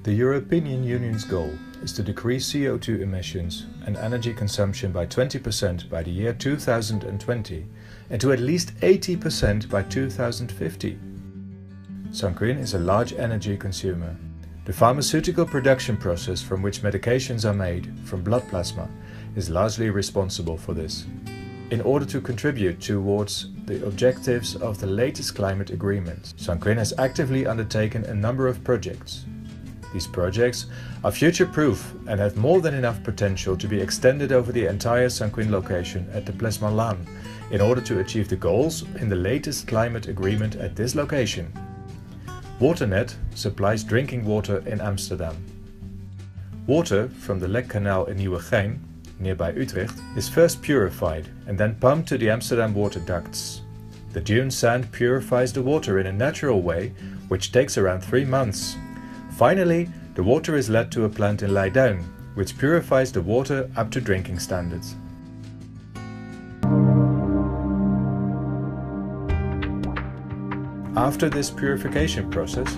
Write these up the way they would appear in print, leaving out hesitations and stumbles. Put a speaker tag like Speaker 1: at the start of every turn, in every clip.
Speaker 1: The European Union's goal is to decrease CO2 emissions and energy consumption by 20% by the year 2020 and to at least 80% by 2050. Sanquin is a large energy consumer. The pharmaceutical production process from which medications are made from blood plasma is largely responsible for this. In order to contribute towards the objectives of the latest climate agreement, Sanquin has actively undertaken a number of projects. These projects are future-proof and have more than enough potential to be extended over the entire Sanquin location at the Plesmanlaan in order to achieve the goals in the latest climate agreement at this location. Waternet supplies drinking water in Amsterdam. Water from the Lek Canal in Nieuwegein, nearby Utrecht, is first purified and then pumped to the Amsterdam water ducts. The dune sand purifies the water in a natural way, which takes around 3 months. Finally, the water is led to a plant in Leiden, which purifies the water up to drinking standards. After this purification process,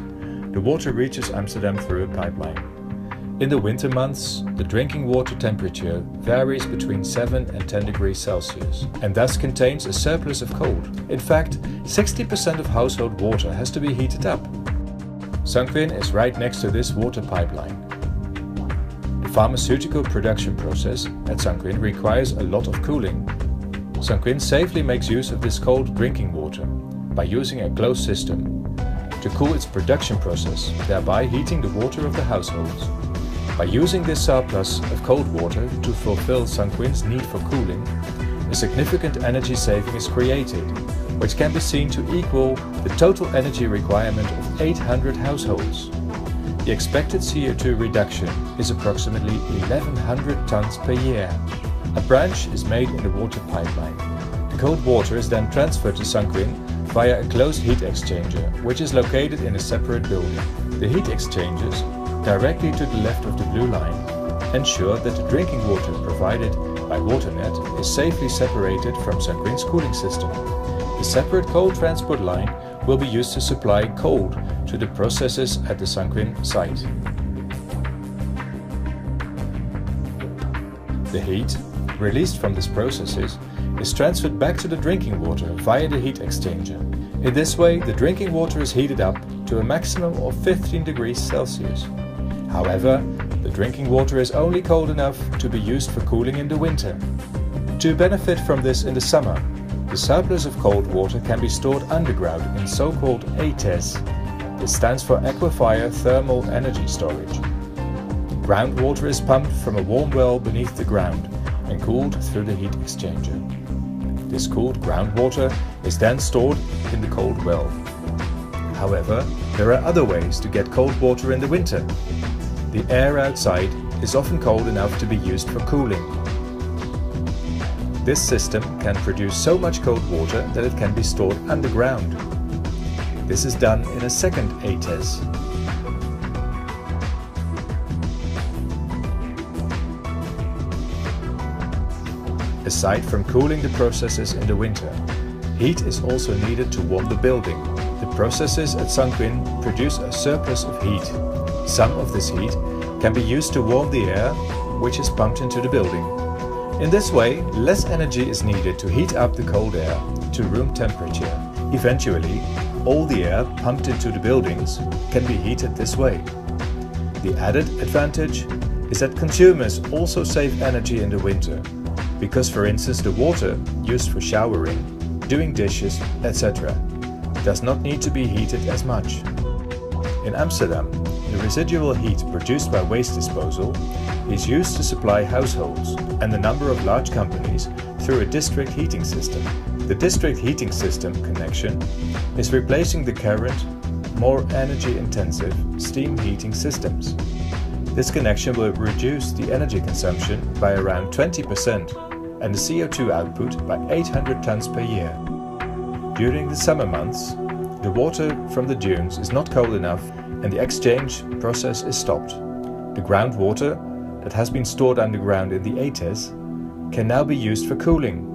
Speaker 1: the water reaches Amsterdam through a pipeline. In the winter months, the drinking water temperature varies between 7 and 10 degrees Celsius and thus contains a surplus of cold. In fact, 60% of household water has to be heated up. Sanquin is right next to this water pipeline. The pharmaceutical production process at Sanquin requires a lot of cooling. Sanquin safely makes use of this cold drinking water by using a closed system to cool its production process, thereby heating the water of the households. By using this surplus of cold water to fulfill Sanquin's need for cooling, a significant energy saving is created, which can be seen to equal the total energy requirement of 800 households. The expected CO2 reduction is approximately 1100 tons per year. A branch is made in the water pipeline. The cold water is then transferred to Sanquin via a closed heat exchanger, which is located in a separate building. The heat exchangers, directly to the left of the blue line, ensure that the drinking water provided by Waternet is safely separated from Sanquin's cooling system. The separate cold transport line will be used to supply cold to the processes at the Sanquin site. The heat, released from these processes, is transferred back to the drinking water via the heat exchanger. In this way, the drinking water is heated up to a maximum of 15 degrees Celsius. However, the drinking water is only cold enough to be used for cooling in the winter. To benefit from this in the summer, the surplus of cold water can be stored underground in so-called ATES. This stands for Aquifer Thermal Energy Storage. Groundwater is pumped from a warm well beneath the ground and cooled through the heat exchanger. This cooled groundwater is then stored in the cold well. However, there are other ways to get cold water in the winter. The air outside is often cold enough to be used for cooling. This system can produce so much cold water that it can be stored underground. This is done in a second ATES. Aside from cooling the processes in the winter, heat is also needed to warm the building. The processes at Sanquin produce a surplus of heat. Some of this heat can be used to warm the air, which is pumped into the building. In this way, less energy is needed to heat up the cold air to room temperature. Eventually, all the air pumped into the buildings can be heated this way. The added advantage is that consumers also save energy in the winter, because for instance the water used for showering, doing dishes, etc. does not need to be heated as much. In Amsterdam, the residual heat produced by waste disposal is used to supply households and a number of large companies through a district heating system. The district heating system connection is replacing the current, more energy-intensive steam heating systems. This connection will reduce the energy consumption by around 20% and the CO2 output by 800 tons per year. During the summer months, the water from the dunes is not cold enough and the exchange process is stopped. The groundwater that has been stored underground in the ATES can now be used for cooling.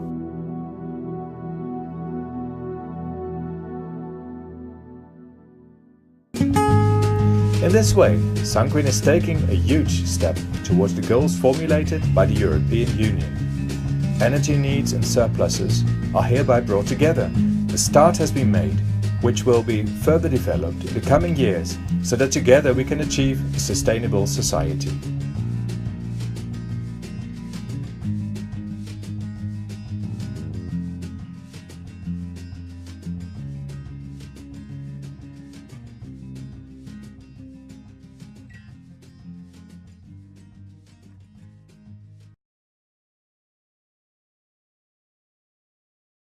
Speaker 1: In this way, Sanquin is taking a huge step towards the goals formulated by the European Union. Energy needs and surpluses are hereby brought together. The start has been made, which will be further developed in the coming years so that together we can achieve a sustainable society.